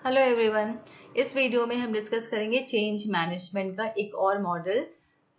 Hello everyone. इस video में हम डिस्कस करेंगे चेंज मैनेजमेंट का एक और model,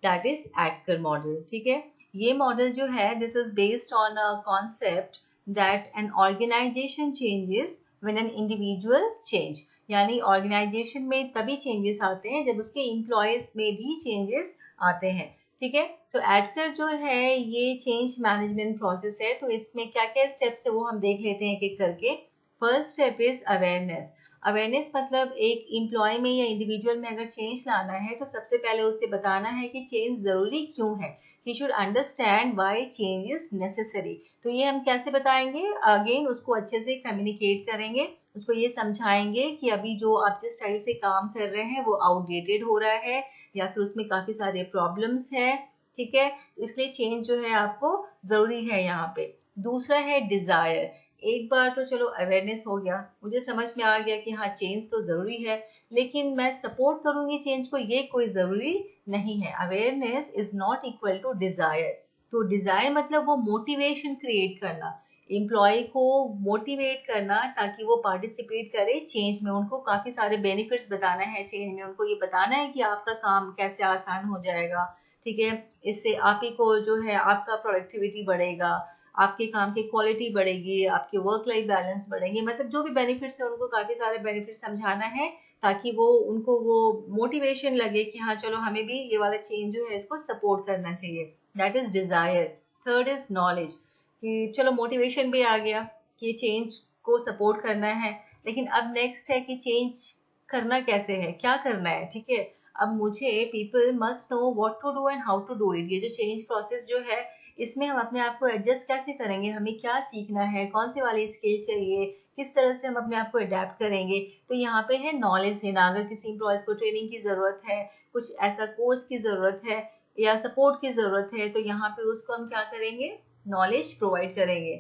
that is ADKAR model. ठीक है, ये मॉडल जो है this is based on a concept that an organisation changes when an individual change, यानी ऑर्गेनाइजेशन में तभी चेंजेस आते हैं जब उसके एम्प्लॉयज में भी चेंजेस आते हैं। ठीक है, तो एटकर जो है ये चेंज मैनेजमेंट प्रोसेस है, तो इसमें क्या क्या स्टेप्स है वो हम देख लेते हैं एक एक करके। First step is awareness. Awareness मतलब एक एम्प्लॉय में या इंडिविजुअल में अगर चेंज लाना है तो सबसे पहले उसे बताना है कि चेंज जरूरी क्यों है। He should understand why change is necessary. तो ये हम कैसे बताएंगे? अगेन उसको अच्छे से कम्युनिकेट करेंगे, उसको ये समझाएंगे कि अभी जो आप जिस स्टाइल से काम कर रहे हैं वो आउटडेटेड हो रहा है या फिर उसमें काफी सारे प्रॉब्लम्स है। ठीक है, इसलिए चेंज जो है आपको जरूरी है यहाँ पे। दूसरा है डिजायर। एक बार तो चलो अवेयरनेस हो गया, मुझे समझ में आ गया कि हाँ चेंज तो जरूरी है, लेकिन मैं सपोर्ट करूंगी चेंज को ये कोई जरूरी नहीं है। Awareness is not equal to desire. तो डिजायर मतलब वो मोटिवेशन क्रिएट करना, एम्प्लॉय को मोटिवेट करना ताकि वो पार्टिसिपेट करे चेंज में। उनको काफी सारे बेनिफिट्स बताना है चेंज में, उनको ये बताना है कि आपका काम कैसे आसान हो जाएगा। ठीक है, इससे आप ही को जो है आपका प्रोडक्टिविटी बढ़ेगा, आपके काम की क्वालिटी बढ़ेगी, आपके वर्क लाइफ बैलेंस बढ़ेंगे, मतलब जो भी बेनिफिट्स है उनको काफी सारे बेनिफिट्स समझाना है ताकि वो उनको वो मोटिवेशन लगे कि हाँ चलो हमें भी ये वाला चेंज जो है इसको सपोर्ट करना चाहिए। That is desire. Third is knowledge, कि चलो मोटिवेशन भी आ गया कि चेंज को सपोर्ट करना है, लेकिन अब नेक्स्ट है कि चेंज करना कैसे है, क्या करना है। ठीक है, अब मुझे people must know what to do and how to do it. ये जो चेंज प्रोसेस जो है इसमें हम अपने आप को एडजस्ट कैसे करेंगे, हमें क्या सीखना है, कौन सी वाली स्किल चाहिए, किस तरह से हम अपने आप को अडेप्ट करेंगे। तो यहाँ पे है नॉलेज देना। अगर किसी एम्प्लॉयज को ट्रेनिंग की जरूरत है, कुछ ऐसा कोर्स की जरूरत है या सपोर्ट की जरूरत है, तो यहाँ पे उसको हम क्या करेंगे, नॉलेज प्रोवाइड करेंगे।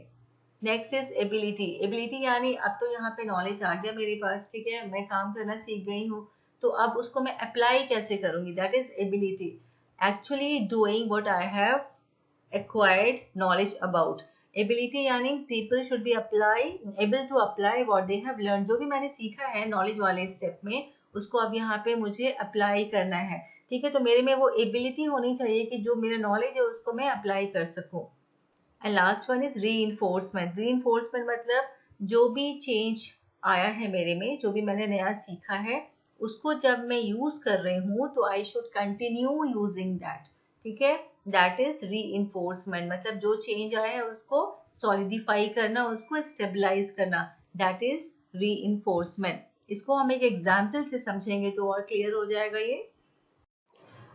Next is ability. एबिलिटी यानी अब तो यहाँ पे नॉलेज आ गया मेरे पास, ठीक है, मैं काम करना सीख गई हूँ, तो अब उसको मैं अप्लाई कैसे करूंगी, that is ability. Actually doing what I have acquired knowledge about। ability यानी people should be apply able to apply what they have learned। जो भी मैंने सीखा है नॉलेज वाले स्टेप में उसको अब यहाँ पे मुझे अप्लाई करना है। ठीक है, तो मेरे में वो एबिलिटी होनी चाहिए कि जो मेरा नॉलेज है उसको मैं अप्लाई कर सकूं। एंड लास्ट वन इज री इन्फोर्समेंट मतलब जो भी चेंज आया है मेरे में, जो भी मैंने नया सीखा है, उसको जब मैं यूज कर रही हूँ तो I should continue using that. ठीक है, दैट इज री मतलब जो चेंज आया है उसको सॉलिडिफाई करना, उसको स्टेबलाइज करना, दैट इज री। इसको हम एक एग्जाम्पल से समझेंगे तो और क्लियर हो जाएगा ये।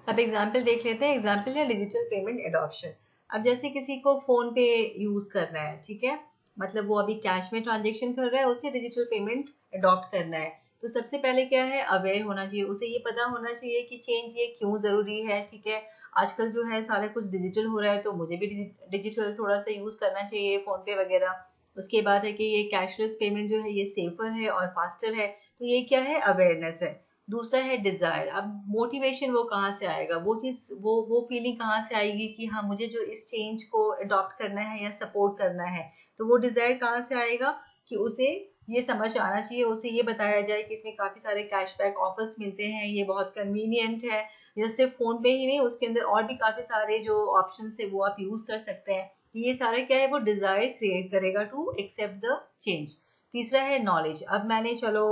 अब एग्जाम्पल देख लेते हैं। एग्जाम्पल है डिजिटल पेमेंट एडॉप्शन। अब जैसे किसी को फोन पे यूज करना है, ठीक है, मतलब वो अभी कैश में ट्रांजेक्शन कर रहा है, उसे डिजिटल पेमेंट अडॉप्ट करना है, तो सबसे पहले क्या है, अवेयर होना चाहिए, उसे ये पता होना चाहिए कि चेंज ये क्यों जरूरी है। ठीक है, आजकल जो है सारा कुछ डिजिटल हो रहा है, तो मुझे भी डिजिटल थोड़ा सा यूज करना चाहिए फोन पे वगैरह। उसके बाद है कि ये कैशलेस पेमेंट जो है ये सेफर है और फास्टर है, तो ये क्या है, अवेयरनेस है। दूसरा है डिजायर। अब मोटिवेशन वो कहाँ से आएगा, वो चीज वो फीलिंग कहाँ से आएगी कि हाँ मुझे जो इस चेंज को अडॉप्ट करना है या सपोर्ट करना है, तो वो डिजायर कहाँ से आएगा कि उसे ये समझ आना चाहिए, उसे ये बताया जाए कि इसमें काफी सारे कैशबैक ऑफर्स मिलते हैं, ये बहुत कन्वीनियंट है, या सिर्फ फोन पे ही नहीं उसके अंदर और भी काफी सारे जो ऑप्शन है वो आप यूज कर सकते हैं। ये सारा क्या है, वो डिजायर क्रिएट करेगा टू एक्सेप्ट द चेंज। तीसरा है नॉलेज। अब मैंने चलो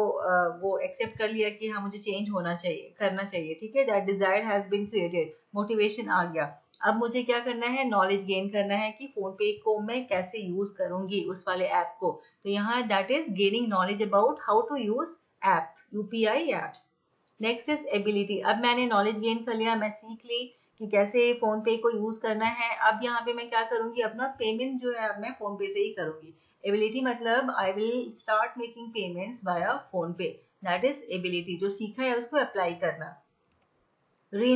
वो एक्सेप्ट कर लिया कि हाँ मुझे चेंज होना चाहिए, करना चाहिए, ठीक है, that desire has been created, motivation आ गया। अब मुझे क्या करना है, नॉलेज गेन करना है कि फोन पे को मैं कैसे यूज करूंगी उस वाले ऐप को। तो यहाँ that is gaining knowledge about how to use app, UPI apps. Next is ability. अब मैंने नॉलेज गेन कर लिया, मैं सीख ली कि कैसे फोन पे को यूज करना है। अब यहाँ पे मैं क्या करूंगी, अपना पेमेंट जो है अब मैं फोन पे से ही करूंगी। एबिलिटी मतलब I will start making payments via phone पे, दैट इज एबिलिटी, जो सीखा है उसको अप्लाई करना। री,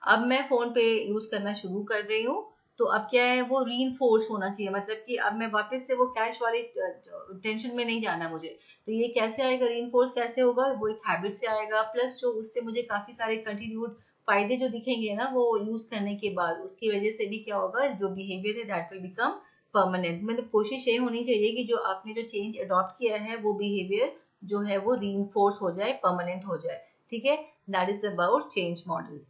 अब मैं फोन पे यूज करना शुरू कर रही हूँ, तो अब क्या है, वो री होना चाहिए, मतलब कि अब मैं वापस से वो कैश वाली टेंशन में नहीं जाना मुझे। तो ये कैसे आएगा, री कैसे होगा, वो एक हैबिट से आएगा, प्लस जो उससे मुझे काफी सारे कंटिन्यूड फायदे जो दिखेंगे ना वो यूज करने के बाद, उसकी वजह से भी क्या होगा, जो बिहेवियर है दैट विल बिकम परमानेंट। मतलब कोशिश ये होनी चाहिए कि जो आपने जो चेंज अडॉप्ट किया है वो बिहेवियर जो है वो रीइंफोर्स हो जाए, परमानेंट हो जाए, ठीक है। That is about change model.